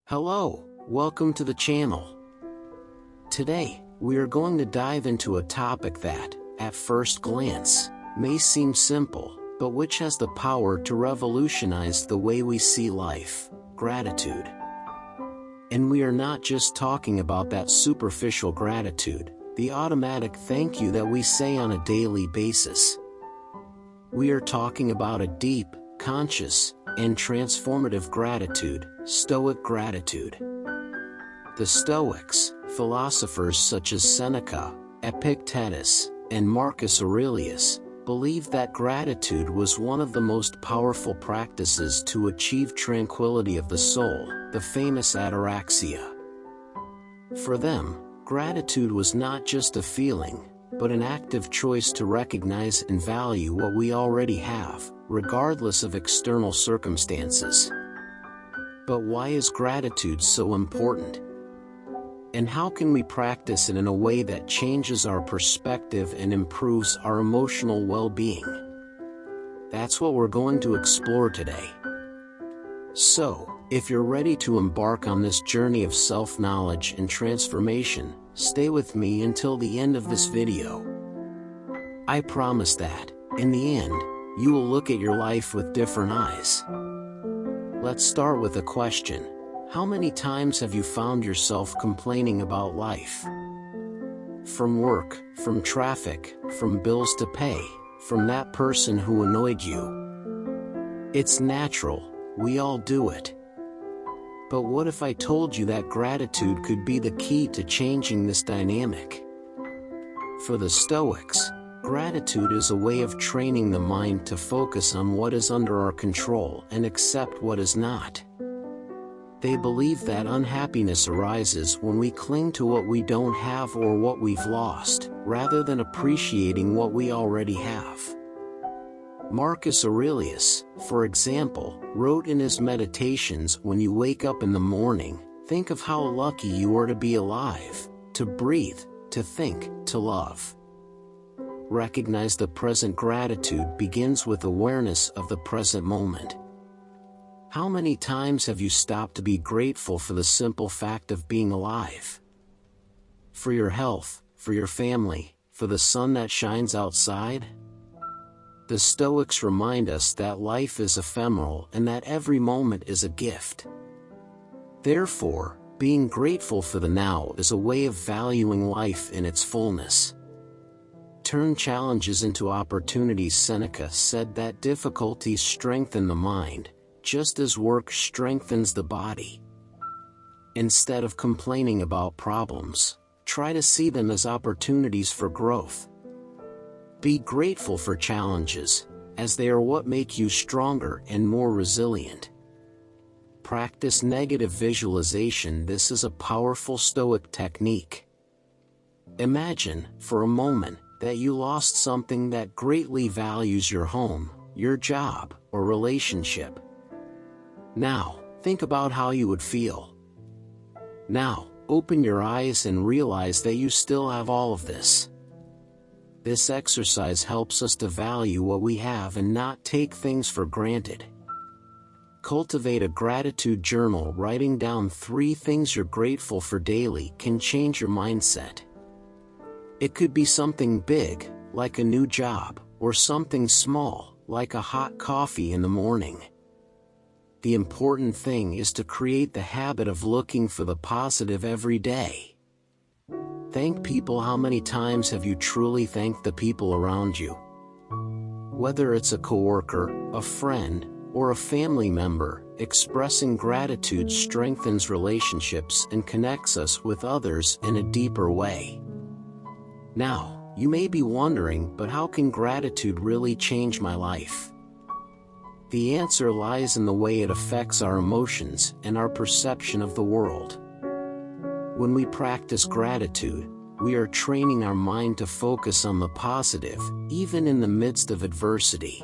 Hello, welcome to the channel. Today, we are going to dive into a topic that, at first glance, may seem simple, but which has the power to revolutionize the way we see life: gratitude. And we are not just talking about that superficial gratitude, the automatic thank you that we say on a daily basis. We are talking about a deep, conscious, and transformative gratitude, Stoic gratitude. The Stoics, philosophers such as Seneca, Epictetus, and Marcus Aurelius, believed that gratitude was one of the most powerful practices to achieve tranquility of the soul, the famous ataraxia. For them, gratitude was not just a feeling, but an active choice to recognize and value what we already have, regardless of external circumstances. But why is gratitude so important? And how can we practice it in a way that changes our perspective and improves our emotional well-being? That's what we're going to explore today. So, if you're ready to embark on this journey of self-knowledge and transformation, stay with me until the end of this video. I promise that, in the end, you will look at your life with different eyes. Let's start with a question. How many times have you found yourself complaining about life? From work, from traffic, from bills to pay, from that person who annoyed you. It's natural, we all do it. But what if I told you that gratitude could be the key to changing this dynamic? For the Stoics, gratitude is a way of training the mind to focus on what is under our control and accept what is not. They believe that unhappiness arises when we cling to what we don't have or what we've lost, rather than appreciating what we already have. Marcus Aurelius, for example, wrote in his Meditations, "When you wake up in the morning, think of how lucky you are to be alive, to breathe, to think, to love." Recognize the present. Gratitude begins with awareness of the present moment. How many times have you stopped to be grateful for the simple fact of being alive? For your health, for your family, for the sun that shines outside? The Stoics remind us that life is ephemeral and that every moment is a gift. Therefore, being grateful for the now is a way of valuing life in its fullness. Turn challenges into opportunities. Seneca said that difficulties strengthen the mind, just as work strengthens the body. Instead of complaining about problems, try to see them as opportunities for growth. Be grateful for challenges, as they are what make you stronger and more resilient. Practice negative visualization. This is a powerful Stoic technique. Imagine, for a moment, that you lost something that greatly values: your home, your job, or relationship. Now, think about how you would feel. Now, open your eyes and realize that you still have all of this. This exercise helps us to value what we have and not take things for granted. Cultivate a gratitude journal. Writing down 3 things you're grateful for daily can change your mindset. It could be something big, like a new job, or something small, like a hot coffee in the morning. The important thing is to create the habit of looking for the positive every day. Thank people. How many times have you truly thanked the people around you? Whether it's a coworker, a friend, or a family member, expressing gratitude strengthens relationships and connects us with others in a deeper way. Now, you may be wondering, but how can gratitude really change my life? The answer lies in the way it affects our emotions and our perception of the world. When we practice gratitude, we are training our mind to focus on the positive, even in the midst of adversity.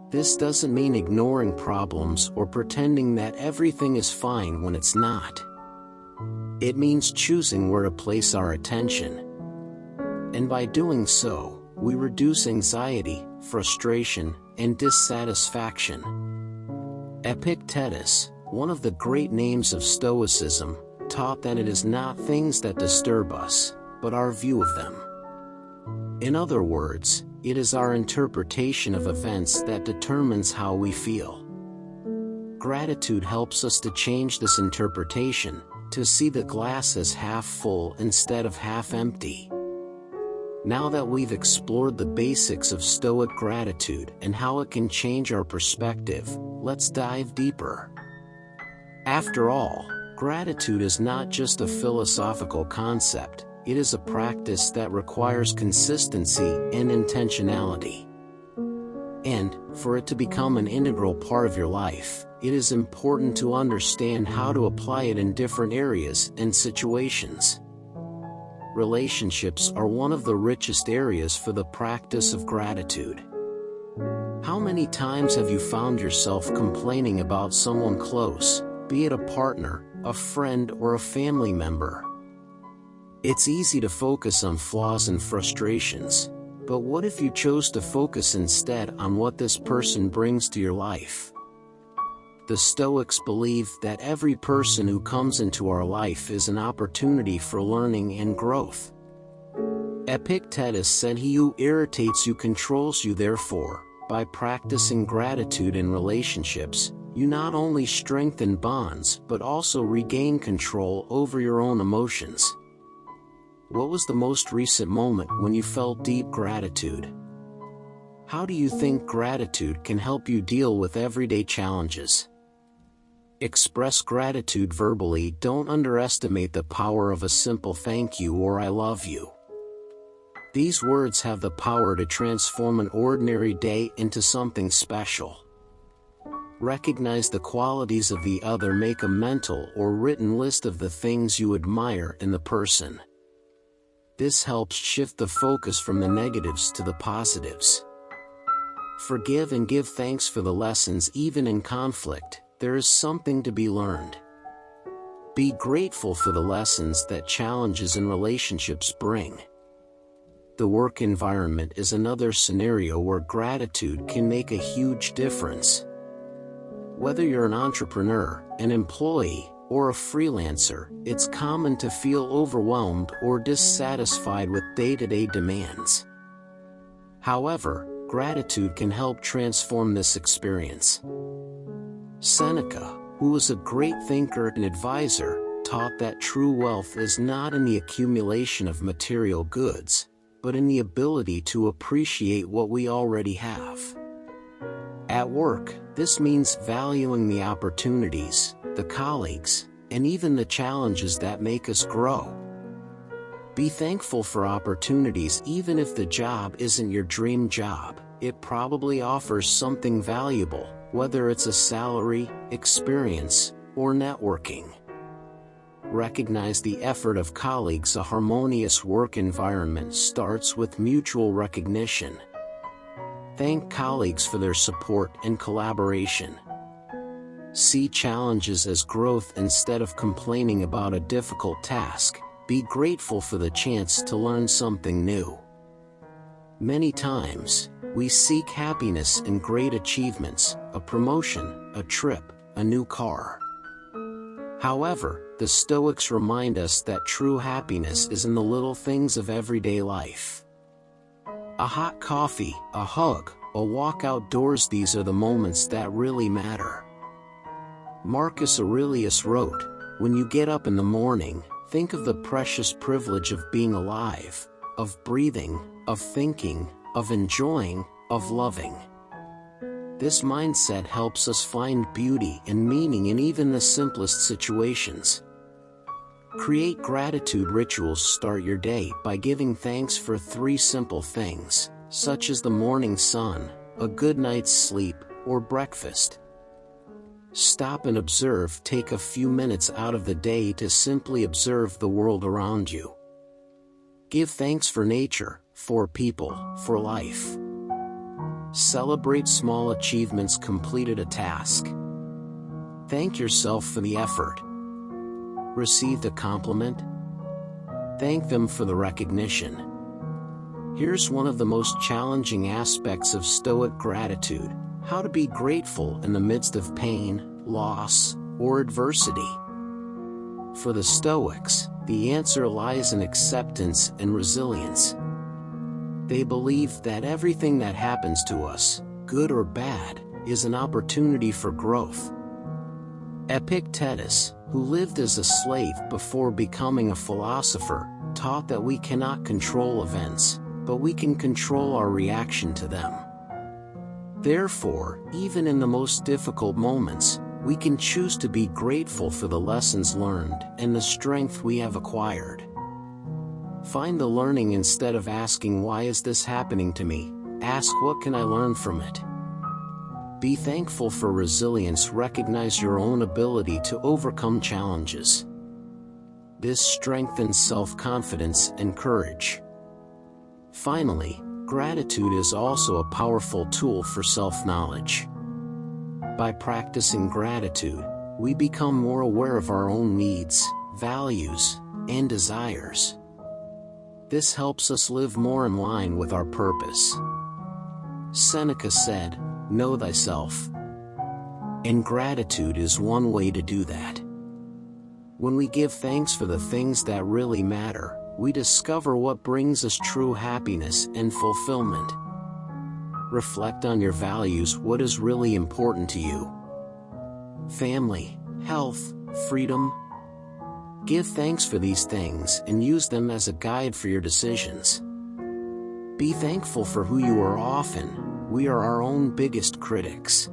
This doesn't mean ignoring problems or pretending that everything is fine when it's not. It means choosing where to place our attention. And by doing so, we reduce anxiety, frustration, and dissatisfaction. Epictetus, one of the great names of Stoicism, taught that it is not things that disturb us, but our view of them. In other words, it is our interpretation of events that determines how we feel. Gratitude helps us to change this interpretation, to see the glass as half full instead of half empty. Now that we've explored the basics of Stoic gratitude and how it can change our perspective, let's dive deeper. After all, gratitude is not just a philosophical concept, it is a practice that requires consistency and intentionality. And, for it to become an integral part of your life, it is important to understand how to apply it in different areas and situations. Relationships are one of the richest areas for the practice of gratitude. How many times have you found yourself complaining about someone close, be it a partner, a friend, or a family member? It's easy to focus on flaws and frustrations, but what if you chose to focus instead on what this person brings to your life? The Stoics believe that every person who comes into our life is an opportunity for learning and growth. Epictetus said, "He who irritates you controls you." Therefore, by practicing gratitude in relationships, you not only strengthen bonds but also regain control over your own emotions. What was the most recent moment when you felt deep gratitude? How do you think gratitude can help you deal with everyday challenges? Express gratitude verbally. Don't underestimate the power of a simple thank you or I love you. These words have the power to transform an ordinary day into something special. Recognize the qualities of the other. Make a mental or written list of the things you admire in the person. This helps shift the focus from the negatives to the positives. Forgive and give thanks for the lessons. Even in conflict, there is something to be learned. Be grateful for the lessons that challenges in relationships bring. The work environment is another scenario where gratitude can make a huge difference. Whether you're an entrepreneur, an employee, or a freelancer, it's common to feel overwhelmed or dissatisfied with day-to-day demands. However, gratitude can help transform this experience. Seneca, who was a great thinker and advisor, taught that true wealth is not in the accumulation of material goods, but in the ability to appreciate what we already have. At work, this means valuing the opportunities, the colleagues, and even the challenges that make us grow. Be thankful for opportunities. Even if the job isn't your dream job, it probably offers something valuable, whether it's a salary, experience, or networking. Recognize the effort of colleagues. A harmonious work environment starts with mutual recognition. Thank colleagues for their support and collaboration. See challenges as growth instead of complaining about a difficult task. Be grateful for the chance to learn something new. Many times, we seek happiness in great achievements, a promotion, a trip, a new car. However, the Stoics remind us that true happiness is in the little things of everyday life. A hot coffee, a hug, a walk outdoors. These are the moments that really matter. Marcus Aurelius wrote, "When you get up in the morning, think of the precious privilege of being alive, of breathing, of thinking, of enjoying, of loving." This mindset helps us find beauty and meaning in even the simplest situations. Create gratitude rituals. Start your day by giving thanks for 3 simple things, such as the morning sun, a good night's sleep, or breakfast. Stop and observe. Take a few minutes out of the day to simply observe the world around you. Give thanks for nature, for people, for life. Celebrate small achievements. Completed a task. Thank yourself for the effort. Received a compliment? Thank them for the recognition. Here's one of the most challenging aspects of Stoic gratitude: how to be grateful in the midst of pain, loss, or adversity? For the Stoics, the answer lies in acceptance and resilience. They believe that everything that happens to us, good or bad, is an opportunity for growth. Epictetus, who lived as a slave before becoming a philosopher, taught that we cannot control events, but we can control our reaction to them. Therefore, even in the most difficult moments, we can choose to be grateful for the lessons learned and the strength we have acquired. Find the learning instead of asking, "Why is this happening to me?" Ask, "What can I learn from it?" Be thankful for resilience. Recognize your own ability to overcome challenges. This strengthens self-confidence and courage. Finally, gratitude is also a powerful tool for self-knowledge. By practicing gratitude, we become more aware of our own needs, values, and desires. This helps us live more in line with our purpose. Seneca said, "Know thyself." And gratitude is one way to do that. When we give thanks for the things that really matter, we discover what brings us true happiness and fulfillment. Reflect on your values. What is really important to you? Family, health, freedom? Give thanks for these things and use them as a guide for your decisions. Be thankful for who you are. Often, we are our own biggest critics.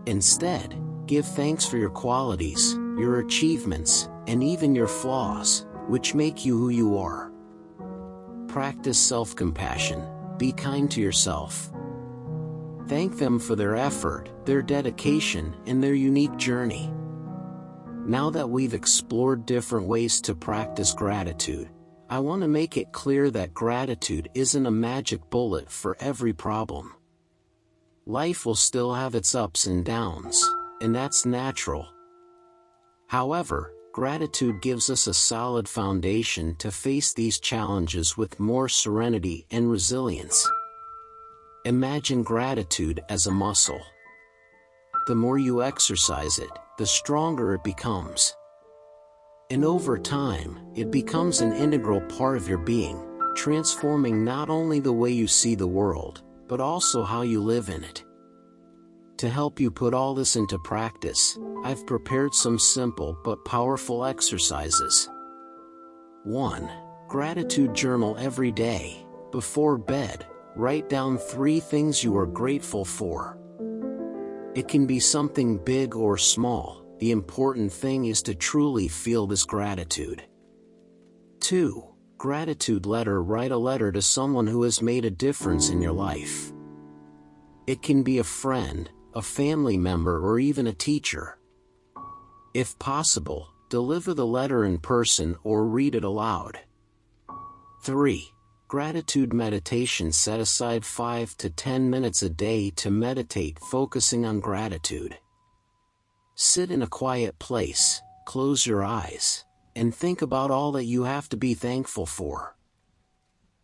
Instead, give thanks for your qualities, your achievements, and even your flaws, which make you who you are. Practice self-compassion. Be kind to yourself. Thank them for their effort, their dedication, and their unique journey. Now that we've explored different ways to practice gratitude, I want to make it clear that gratitude isn't a magic bullet for every problem. Life will still have its ups and downs, and that's natural. However, gratitude gives us a solid foundation to face these challenges with more serenity and resilience. Imagine gratitude as a muscle. The more you exercise it, the stronger it becomes. And over time, it becomes an integral part of your being, transforming not only the way you see the world, but also how you live in it. To help you put all this into practice, I've prepared some simple but powerful exercises. 1. Gratitude journal every day. Before bed, write down 3 things you are grateful for. It can be something big or small. The important thing is to truly feel this gratitude. 2. Gratitude letter. Write a letter to someone who has made a difference in your life. It can be a friend, a family member, or even a teacher. If possible, deliver the letter in person or read it aloud. 3. Gratitude meditation. Set aside 5 to 10 minutes a day to meditate, focusing on gratitude. Sit in a quiet place, close your eyes, and think about all that you have to be thankful for.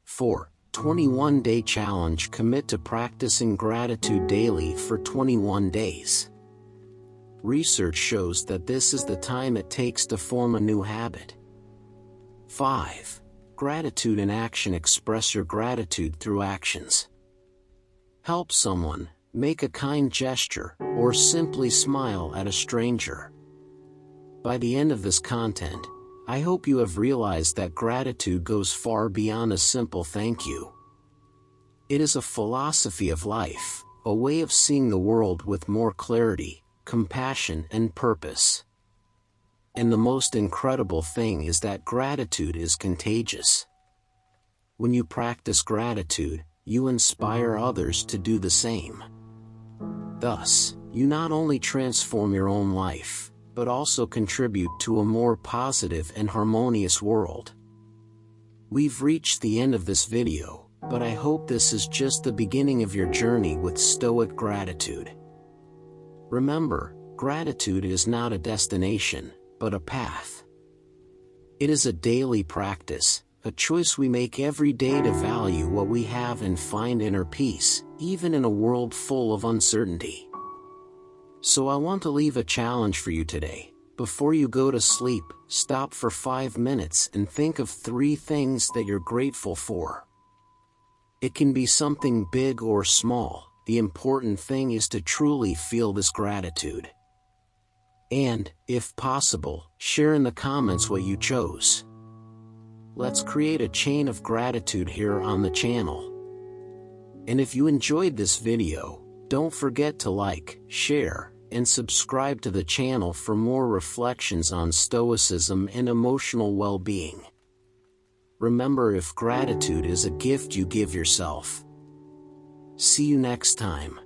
4. 21-day challenge. Commit to practicing gratitude daily for 21 days. Research shows that this is the time it takes to form a new habit. 5. Gratitude in action. Express your gratitude through actions. Help someone, make a kind gesture, or simply smile at a stranger. By the end of this content, I hope you have realized that gratitude goes far beyond a simple thank you. It is a philosophy of life, a way of seeing the world with more clarity, compassion, and purpose. And the most incredible thing is that gratitude is contagious. When you practice gratitude, you inspire others to do the same. Thus, you not only transform your own life, but also contribute to a more positive and harmonious world. We've reached the end of this video, but I hope this is just the beginning of your journey with Stoic gratitude. Remember, gratitude is not a destination, but a path. It is a daily practice, a choice we make every day to value what we have and find inner peace, even in a world full of uncertainty. So I want to leave a challenge for you today. Before you go to sleep, stop for 5 minutes and think of 3 things that you're grateful for. It can be something big or small. The important thing is to truly feel this gratitude. And, if possible, share in the comments what you chose. Let's create a chain of gratitude here on the channel. And if you enjoyed this video, don't forget to like, share, and subscribe to the channel for more reflections on Stoicism and emotional well-being. Remember, if gratitude is a gift you give yourself. See you next time.